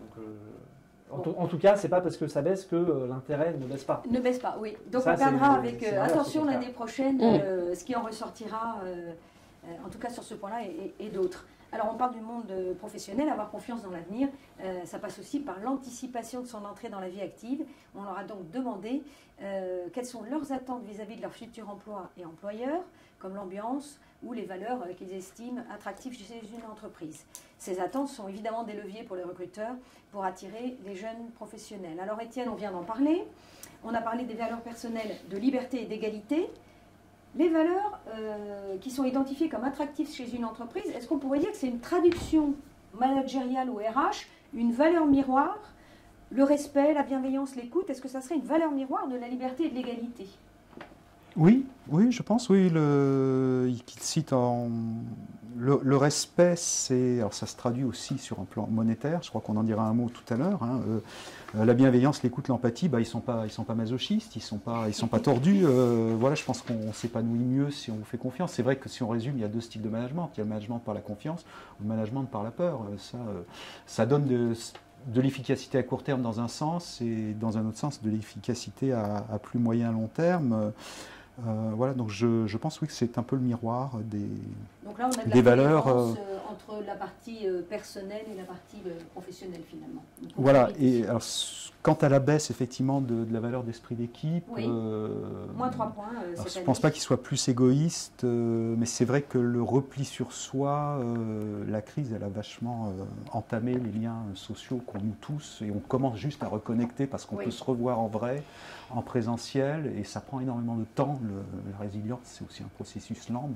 Donc, en tout cas, c'est pas parce que ça baisse que l'intérêt ne baisse pas. Ne baisse pas, oui. Donc ça, on regardera avec attention l'année prochaine ce qui en ressortira, en tout cas sur ce point-là et d'autres. Alors on parle du monde professionnel, avoir confiance dans l'avenir, ça passe aussi par l'anticipation de son entrée dans la vie active. On leur a donc demandé quelles sont leurs attentes vis-à-vis de leur futur emploi et employeur, comme l'ambiance ou les valeurs qu'ils estiment attractives chez une entreprise. Ces attentes sont évidemment des leviers pour les recruteurs pour attirer les jeunes professionnels. Alors Étienne, on vient d'en parler. On a parlé des valeurs personnelles de liberté et d'égalité. Les valeurs qui sont identifiées comme attractives chez une entreprise, est-ce qu'on pourrait dire que c'est une traduction managériale ou RH, une valeur miroir, le respect, la bienveillance, l'écoute, est-ce que ça serait une valeur miroir de la liberté et de l'égalité ? Oui, oui, je pense, oui. Qu'il cite le respect, alors ça se traduit aussi sur un plan monétaire, je crois qu'on en dira un mot tout à l'heure. Hein. La bienveillance, l'écoute, l'empathie, ils sont pas masochistes, ils sont pas tordus. Voilà, je pense qu'on s'épanouit mieux si on vous fait confiance. C'est vrai que si on résume, il y a deux styles de management. Il y a le management par la confiance ou le management par la peur. Ça donne de l'efficacité à court terme dans un sens et dans un autre sens de l'efficacité à plus moyen long terme. Voilà, donc je pense oui que c'est un peu le miroir donc là, on a de des la valeurs. Entre la partie personnelle et la partie professionnelle finalement. Donc, voilà, et alors, quant à la baisse effectivement de la valeur d'esprit d'équipe, oui. Moins 3 points. Je ne pense pas qu'il soit plus égoïste, mais c'est vrai que le repli sur soi, la crise, elle a vachement entamé les liens sociaux qu'on noue tous, et on commence juste à reconnecter parce qu'on peut se revoir en vrai, en présentiel, et ça prend énormément de temps. La résilience, c'est aussi un processus lent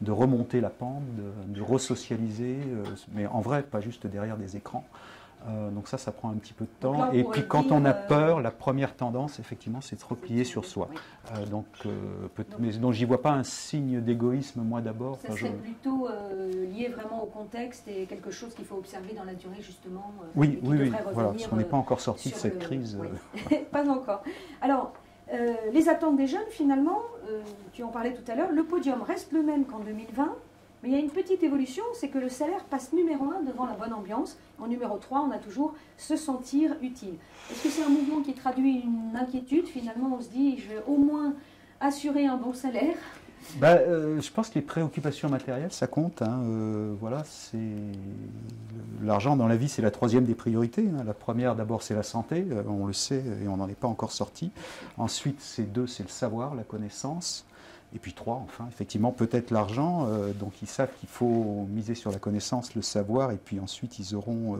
de remonter la pente, de resocialiser, mais en vrai, pas juste derrière des écrans. Donc ça prend un petit peu de temps. Là, et puis quand on a peur, la première tendance, effectivement, c'est de se replier sur soi. Oui. Mais donc j'y vois pas un signe d'égoïsme, moi d'abord. Ça serait plutôt lié vraiment au contexte et quelque chose qu'il faut observer dans la durée, justement. Oui, voilà, parce qu'on n'est pas encore sorti de cette crise. Oui. Pas encore. Alors, les attentes des jeunes, finalement, tu en parlais tout à l'heure, le podium reste le même qu'en 2020. Mais il y a une petite évolution, c'est que le salaire passe numéro 1 devant la bonne ambiance. En numéro 3, on a toujours se sentir utile. Est-ce que c'est un mouvement qui traduit une inquiétude? Finalement, on se dit, je vais au moins assurer un bon salaire. Je pense que les préoccupations matérielles, ça compte. Hein. Voilà, l'argent dans la vie, c'est la troisième des priorités. Hein. La première, d'abord, c'est la santé. On le sait et on n'en est pas encore sorti. Ensuite, c'est le savoir, la connaissance. Et puis 3, enfin, effectivement, peut-être l'argent. Donc ils savent qu'il faut miser sur la connaissance, le savoir, et puis ensuite ils auront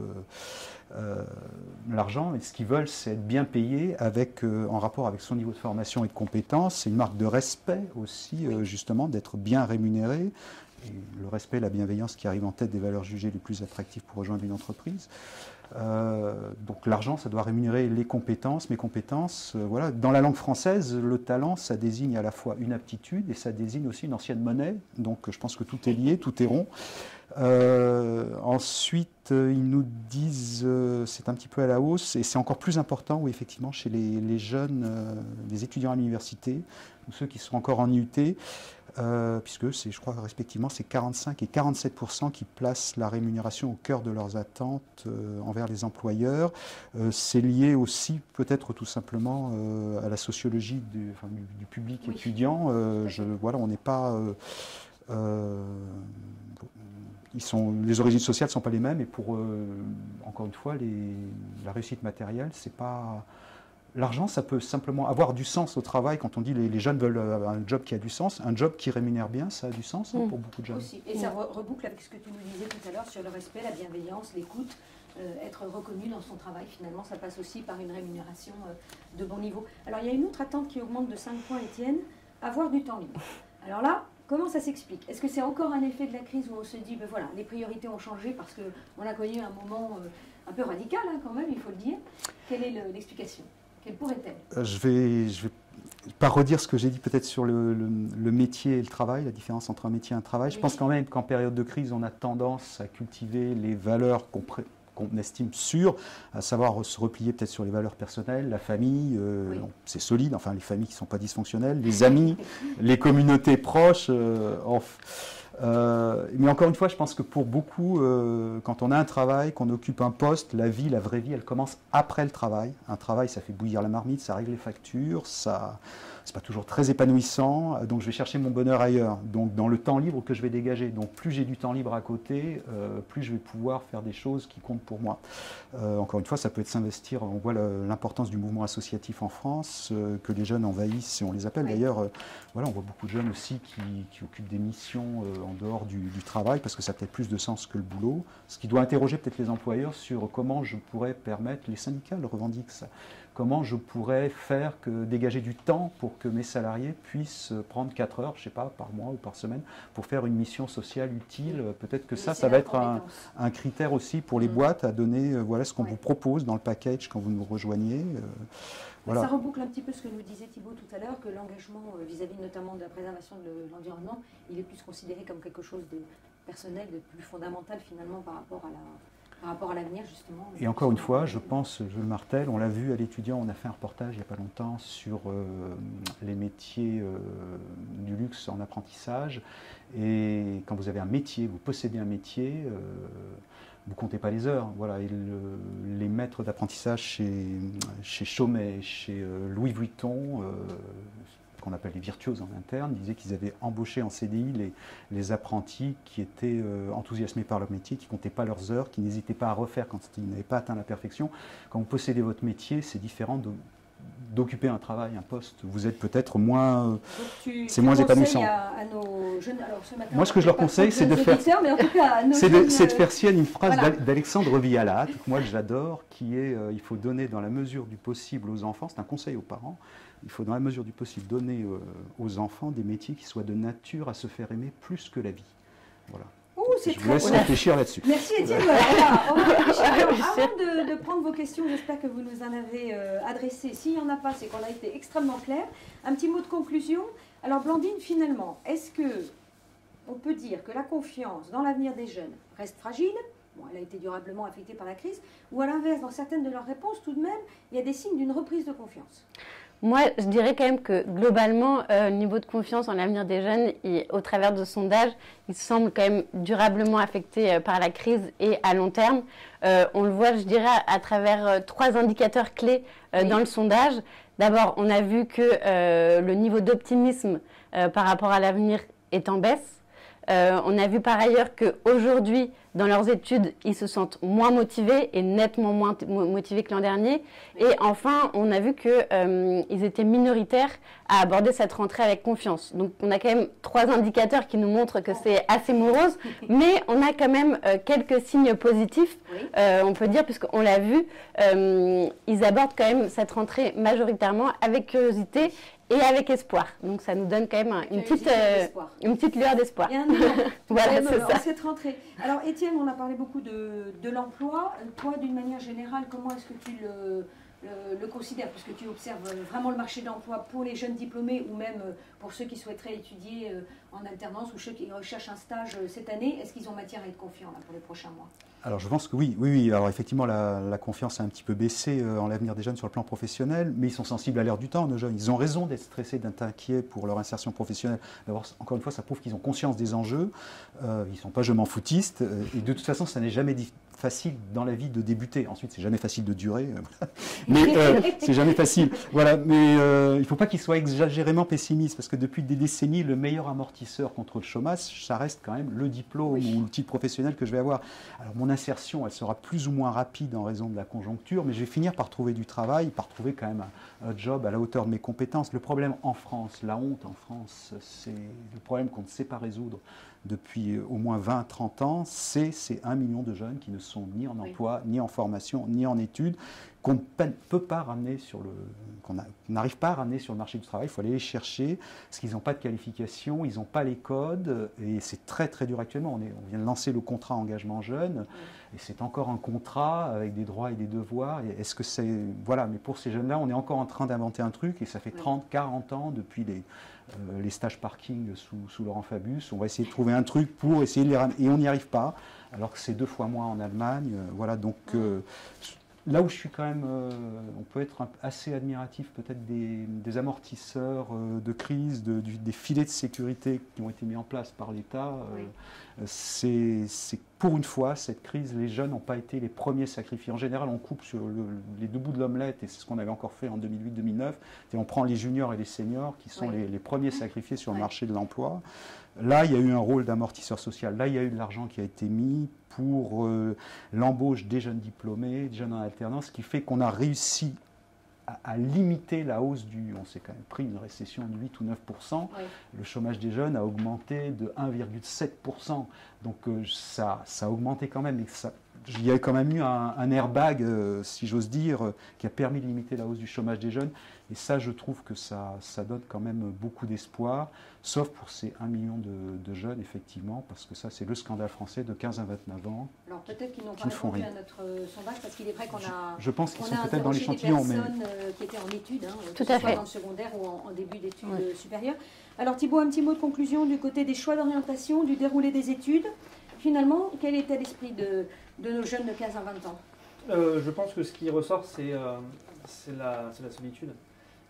l'argent. Et ce qu'ils veulent, c'est être bien payé en rapport avec son niveau de formation et de compétence. C'est une marque de respect aussi, justement, d'être bien rémunéré. Et le respect et la bienveillance qui arrivent en tête des valeurs jugées les plus attractives pour rejoindre une entreprise. Donc l'argent, ça doit rémunérer les compétences, mes compétences. Voilà. Dans la langue française, le talent, ça désigne à la fois une aptitude et ça désigne aussi une ancienne monnaie. Donc je pense que tout est lié, tout est rond. Ensuite, ils nous disent, c'est un petit peu à la hausse, et c'est encore plus important, oui, effectivement, chez les jeunes, les étudiants à l'université, ou ceux qui sont encore en IUT, puisque je crois respectivement, c'est 45 et 47% qui placent la rémunération au cœur de leurs attentes envers les employeurs. C'est lié aussi, peut-être tout simplement, à la sociologie du public étudiant. Voilà, on n'est pas... les origines sociales ne sont pas les mêmes, et pour encore une fois, la réussite matérielle, c'est pas... L'argent, ça peut simplement avoir du sens au travail. Quand on dit les jeunes veulent un job qui a du sens, un job qui rémunère bien, ça a du sens pour beaucoup de jeunes. Aussi. Et ça reboucle avec ce que tu nous disais tout à l'heure sur le respect, la bienveillance, l'écoute, être reconnu dans son travail. Finalement, ça passe aussi par une rémunération de bon niveau. Alors, il y a une autre attente qui augmente de 5 points, Étienne, avoir du temps libre. Alors là, comment ça s'explique? Est-ce que c'est encore un effet de la crise où on se dit, voilà, les priorités ont changé parce qu'on a connu un moment un peu radical, hein, quand même, il faut le dire. Quelle est l'explication? Quelle pourrait-elle? Je vais pas redire ce que j'ai dit peut-être sur le métier et le travail, la différence entre un métier et un travail. Je pense quand même qu'en période de crise, on a tendance à cultiver les valeurs qu'on estime sûres, à savoir se replier peut-être sur les valeurs personnelles, la famille, c'est solide, enfin les familles qui ne sont pas dysfonctionnelles, les amis, les communautés proches. Mais encore une fois, je pense que pour beaucoup, quand on a un travail, qu'on occupe un poste, la vraie vie, elle commence après le travail. Un travail, ça fait bouillir la marmite, ça règle les factures, c'est pas toujours très épanouissant, donc je vais chercher mon bonheur ailleurs, donc dans le temps libre que je vais dégager. Donc plus j'ai du temps libre à côté, plus je vais pouvoir faire des choses qui comptent pour moi. Encore une fois, ça peut être s'investir, on voit l'importance du mouvement associatif en France, que les jeunes envahissent, et on les appelle d'ailleurs, voilà, on voit beaucoup de jeunes aussi qui occupent des missions en dehors du travail, parce que ça a peut-être plus de sens que le boulot, ce qui doit interroger peut-être les employeurs sur comment je pourrais permettre, les syndicats le revendiquent ça, comment je pourrais dégager du temps pour que mes salariés puissent prendre 4 heures, je ne sais pas, par mois ou par semaine, pour faire une mission sociale utile. Peut-être que ça va être un critère aussi pour les boîtes à donner, voilà ce qu'on vous propose dans le package quand vous nous rejoignez. Voilà. Ça reboucle un petit peu ce que nous disait Thibaut tout à l'heure, que l'engagement vis-à-vis notamment de la préservation de l'environnement, il est plus considéré comme quelque chose de personnel, de plus fondamental finalement par rapport à l'avenir justement. Et encore une fois, je pense, je le martèle, on l'a vu à l'étudiant, on a fait un reportage il n'y a pas longtemps sur les métiers du luxe en apprentissage. Et quand vous avez un métier, vous possédez un métier, vous ne comptez pas les heures. Voilà. Et les maîtres d'apprentissage chez Chaumet, chez Louis Vuitton, qu'on appelle les virtuoses en interne, disaient qu'ils avaient embauché en CDI les apprentis qui étaient enthousiasmés par leur métier, qui ne comptaient pas leurs heures, qui n'hésitaient pas à refaire quand ils n'avaient pas atteint la perfection. Quand vous possédez votre métier, c'est différent d'occuper un travail, un poste. Vous êtes peut-être moins... c'est moins épanouissant. À nos jeunes, alors ce matin, moi, ce que je leur conseille, c'est de faire... C'est de faire sienne une phrase d'Alexandre Vialat, que moi j'adore, qui est il faut donner dans la mesure du possible aux enfants, c'est un conseil aux parents, il faut dans la mesure du possible donner aux enfants des métiers qui soient de nature à se faire aimer plus que la vie. Voilà. Je vous laisse réfléchir là-dessus. Merci Étienne. Voilà, on va réfléchir. Avant de prendre vos questions, j'espère que vous nous en avez adressées. S'il n'y en a pas, c'est qu'on a été extrêmement clair. Un petit mot de conclusion. Alors Blandine, finalement, est-ce qu'on peut dire que la confiance dans l'avenir des jeunes reste fragile? Bon, elle a été durablement affectée par la crise. Ou à l'inverse, dans certaines de leurs réponses, tout de même, il y a des signes d'une reprise de confiance? Moi, je dirais quand même que globalement, le niveau de confiance en l'avenir des jeunes, au travers de sondages, il semble quand même durablement affecté par la crise et à long terme. On le voit, je dirais, à travers 3 indicateurs clés dans le sondage. D'abord, on a vu que le niveau d'optimisme par rapport à l'avenir est en baisse. On a vu par ailleurs qu'aujourd'hui, dans leurs études, ils se sentent moins motivés et nettement moins motivés que l'an dernier. Et enfin, on a vu qu'ils étaient minoritaires à aborder cette rentrée avec confiance. Donc, on a quand même 3 indicateurs qui nous montrent que c'est assez morose, mais on a quand même quelques signes positifs, on peut dire, puisqu'on l'a vu, ils abordent quand même cette rentrée majoritairement avec curiosité et avec espoir. Donc ça nous donne quand même une petite lueur d'espoir. Voilà, c'est ça. Cette rentrée. Alors Étienne, on a parlé beaucoup de l'emploi. Toi, d'une manière générale, comment est-ce que tu le considères? Parce que tu observes vraiment le marché de l'emploi pour les jeunes diplômés ou même pour ceux qui souhaiteraient étudier en alternance ou ceux qui recherchent un stage cette année. Est-ce qu'ils ont matière à être confiants là, pour les prochains mois? Alors je pense que oui. Alors effectivement, la confiance a un petit peu baissé en l'avenir des jeunes sur le plan professionnel, mais ils sont sensibles à l'ère du temps, nos jeunes. Ils ont raison d'être stressés, d'être inquiets pour leur insertion professionnelle. D'abord, encore une fois, ça prouve qu'ils ont conscience des enjeux. Ils ne sont pas je m'en foutistes. Et de toute façon, ça n'est jamais facile dans la vie de débuter. Ensuite, c'est jamais facile de durer. Mais c'est jamais facile. Voilà. Mais il ne faut pas qu'ils soient exagérément pessimistes, parce que depuis des décennies, le meilleur amortisseur contre le chômage, ça reste quand même le diplôme ou le titre professionnel que je vais avoir. Alors mon insertion, elle sera plus ou moins rapide en raison de la conjoncture, mais je vais finir par trouver du travail, par trouver quand même un job à la hauteur de mes compétences. Le problème en France, la honte en France, c'est le problème qu'on ne sait pas résoudre depuis au moins 20-30 ans, c'est ces 1 million de jeunes qui ne sont ni en emploi, ni en formation, ni en études, qu'on ne peut pas ramener qu'on n'arrive pas à ramener sur le marché du travail. Il faut aller les chercher, parce qu'ils n'ont pas de qualification, ils n'ont pas les codes, et c'est très très dur actuellement. On vient de lancer le contrat engagement jeune, et c'est encore un contrat avec des droits et des devoirs. Est-ce que c'est... Voilà, mais pour ces jeunes-là, on est encore en train d'inventer un truc, et ça fait 30-40 ans depuis les stages parking sous Laurent Fabius. On va essayer de trouver un truc pour essayer de les ramener, et on n'y arrive pas, alors que c'est 2 fois moins en Allemagne. Voilà, donc... Là où je suis quand même, on peut être assez admiratif peut-être des amortisseurs de crise, des filets de sécurité qui ont été mis en place par l'État. C'est pour une fois, cette crise, les jeunes n'ont pas été les premiers sacrifiés. En général, on coupe sur les 2 bouts de l'omelette, et c'est ce qu'on avait encore fait en 2008-2009. Et on prend les juniors et les seniors qui sont les premiers sacrifiés sur le marché de l'emploi. Là, il y a eu un rôle d'amortisseur social. Là, il y a eu de l'argent qui a été mis pour l'embauche des jeunes diplômés, des jeunes en alternance, ce qui fait qu'on a réussi à limiter la hausse on s'est quand même pris une récession de 8 ou 9%. Le chômage des jeunes a augmenté de 1,7%. Donc ça a augmenté quand même. Et il y a quand même eu un airbag, si j'ose dire, qui a permis de limiter la hausse du chômage des jeunes. Et ça, je trouve que ça donne quand même beaucoup d'espoir, sauf pour ces 1 million de jeunes, effectivement, parce que ça, c'est le scandale français de 15 à 29 ans. Alors peut-être qu'ils n'ont pas répondu à notre sondage, parce qu'il est vrai qu'on a... Je pense qu'ils sont peut-être dans l'échantillon, mais... personnes qui étaient en études, Tout que à ce soit fait. dans le secondaire ou en début d'études supérieures. Alors Thibault, un petit mot de conclusion du côté des choix d'orientation, du déroulé des études. Finalement, quel était l'esprit de nos jeunes de 15 à 20 ans? Je pense que ce qui ressort, c'est la solitude.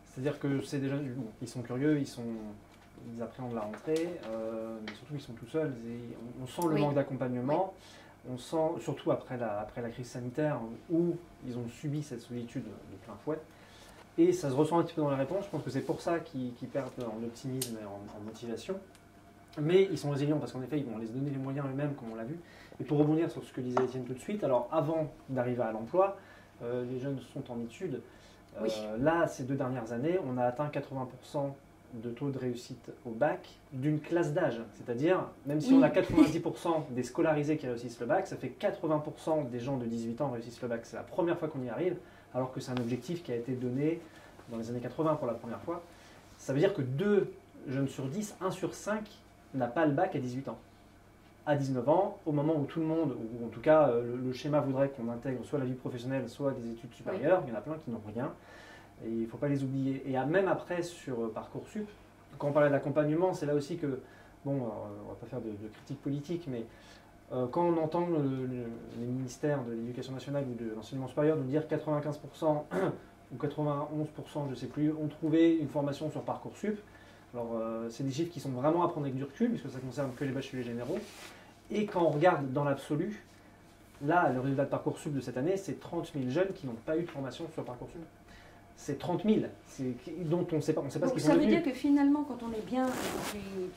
C'est-à-dire que c'est des jeunes, bon, ils sont curieux, ils appréhendent la rentrée, mais surtout ils sont tout seuls. Et on sent le manque d'accompagnement, on sent, surtout après la crise sanitaire, où ils ont subi cette solitude de plein fouet. Et ça se ressent un petit peu dans les réponses. Je pense que c'est pour ça qu'ils perdent en optimisme et en motivation. Mais ils sont résilients parce qu'en effet, ils vont les donner les moyens eux-mêmes, comme on l'a vu. Et pour rebondir sur ce que disait Étienne tout de suite, alors avant d'arriver à l'emploi, les jeunes sont en études. Là, ces 2 dernières années, on a atteint 80% de taux de réussite au bac d'une classe d'âge. C'est-à-dire, même si on a 90% des scolarisés qui réussissent le bac, ça fait 80% des gens de 18 ans réussissent le bac. C'est la première fois qu'on y arrive, alors que c'est un objectif qui a été donné dans les années 80 pour la première fois. Ça veut dire que 2 jeunes sur 10, 1 sur 5 n'a pas le bac à 18 ans. À 19 ans, au moment où tout le monde, ou en tout cas le schéma voudrait qu'on intègre soit la vie professionnelle, soit des études supérieures, il y en a plein qui n'ont rien, et il ne faut pas les oublier. Et même après, sur Parcoursup, quand on parlait d'accompagnement, c'est là aussi que, bon, on ne va pas faire de critique politique, mais quand on entend les ministères de l'Éducation nationale ou de l'enseignement supérieur nous dire 95% ou 91%, je ne sais plus, ont trouvé une formation sur Parcoursup. Alors, c'est des chiffres qui sont vraiment à prendre avec du recul, puisque ça ne concerne que les bacheliers généraux. Et quand on regarde dans l'absolu, là, le résultat de Parcoursup de cette année, c'est 30 000 jeunes qui n'ont pas eu de formation sur Parcoursup. C'est 30 000, dont on ne sait pas ce qu'ils sont devenus. Ça veut dire que finalement, quand on est bien,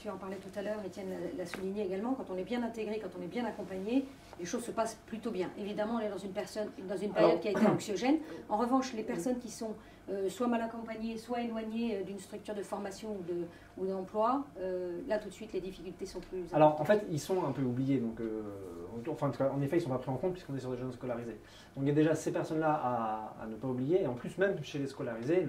tu en parlais tout à l'heure, Étienne l'a souligné également, quand on est bien intégré, quand on est bien accompagné, les choses se passent plutôt bien. Évidemment, on est dans une période qui a été anxiogène. En revanche, les personnes qui sont soit mal accompagnées, soit éloignées d'une structure de formation ou d'emploi, là tout de suite les difficultés sont plus importantes. Alors en fait, ils sont un peu oubliés, donc, en effet, ils ne sont pas pris en compte puisqu'on est sur des jeunes scolarisés. Donc il y a déjà ces personnes-là à ne pas oublier, et en plus, même chez les scolarisés,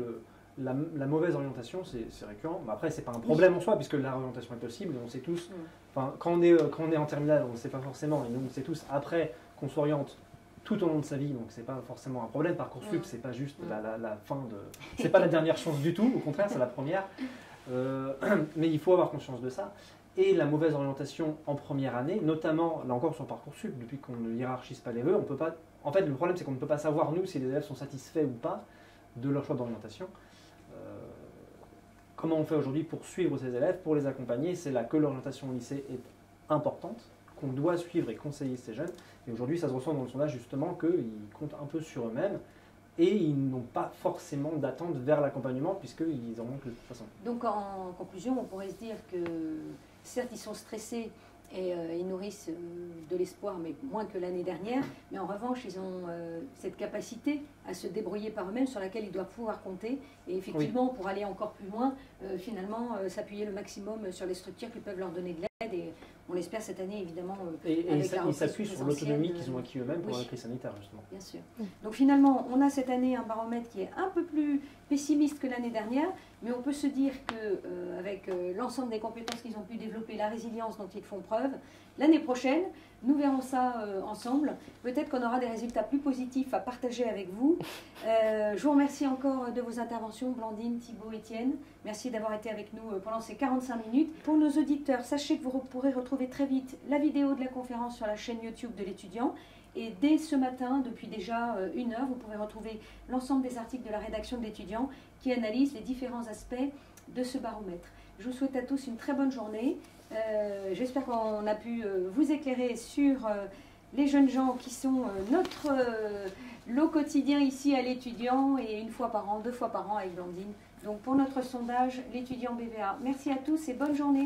la mauvaise orientation, c'est récurrent. Mais après, ce n'est pas un problème en soi, puisque la réorientation est possible, et on sait tous, quand on est en terminale, on ne sait pas forcément, et nous on sait tous, après qu'on s'oriente tout au long de sa vie, donc c'est pas forcément un problème. Parcoursup, c'est pas juste la fin de... C'est pas la dernière chance du tout, au contraire, c'est la première. Mais il faut avoir conscience de ça. Et la mauvaise orientation en première année, notamment, là encore sur Parcoursup, depuis qu'on ne hiérarchise pas les vœux, on peut pas... En fait, le problème, c'est qu'on ne peut pas savoir, nous, si les élèves sont satisfaits ou pas de leur choix d'orientation. Comment on fait aujourd'hui pour suivre ces élèves, pour les accompagner? C'est là que l'orientation au lycée est importante, qu'on doit suivre et conseiller ces jeunes. Et aujourd'hui, ça se ressent dans le sondage justement qu'ils comptent un peu sur eux-mêmes et ils n'ont pas forcément d'attente vers l'accompagnement puisqu'ils en manquent de toute façon. Donc en conclusion, on pourrait se dire que certes, ils sont stressés et ils nourrissent de l'espoir, mais moins que l'année dernière. Mais en revanche, ils ont cette capacité à se débrouiller par eux-mêmes sur laquelle ils doivent pouvoir compter. Et effectivement, pour aller encore plus loin, finalement, s'appuyer le maximum sur les structures qui peuvent leur donner de l'aide. Et on l'espère cette année, évidemment. Et ils s'appuient sur l'autonomie qu'ils ont acquis eux-mêmes pendant la crise sanitaire, justement. Bien sûr. Donc finalement, on a cette année un baromètre qui est un peu plus pessimiste que l'année dernière, mais on peut se dire qu'avec l'ensemble des compétences qu'ils ont pu développer, la résilience dont ils font preuve, l'année prochaine, nous verrons ça ensemble. Peut-être qu'on aura des résultats plus positifs à partager avec vous. Je vous remercie encore de vos interventions, Blandine, Thibault, Étienne. Merci d'avoir été avec nous pendant ces 45 minutes. Pour nos auditeurs, sachez que vous pourrez retrouver très vite la vidéo de la conférence sur la chaîne YouTube de l'étudiant. Et dès ce matin, depuis déjà 1 heure, vous pourrez retrouver l'ensemble des articles de la rédaction de l'étudiant qui analysent les différents aspects de ce baromètre. Je vous souhaite à tous une très bonne journée. J'espère qu'on a pu vous éclairer sur les jeunes gens qui sont notre lot quotidien ici à l'étudiant, et 1 fois par an, 2 fois par an avec Blandine. Donc pour notre sondage, l'étudiant BVA. Merci à tous et bonne journée.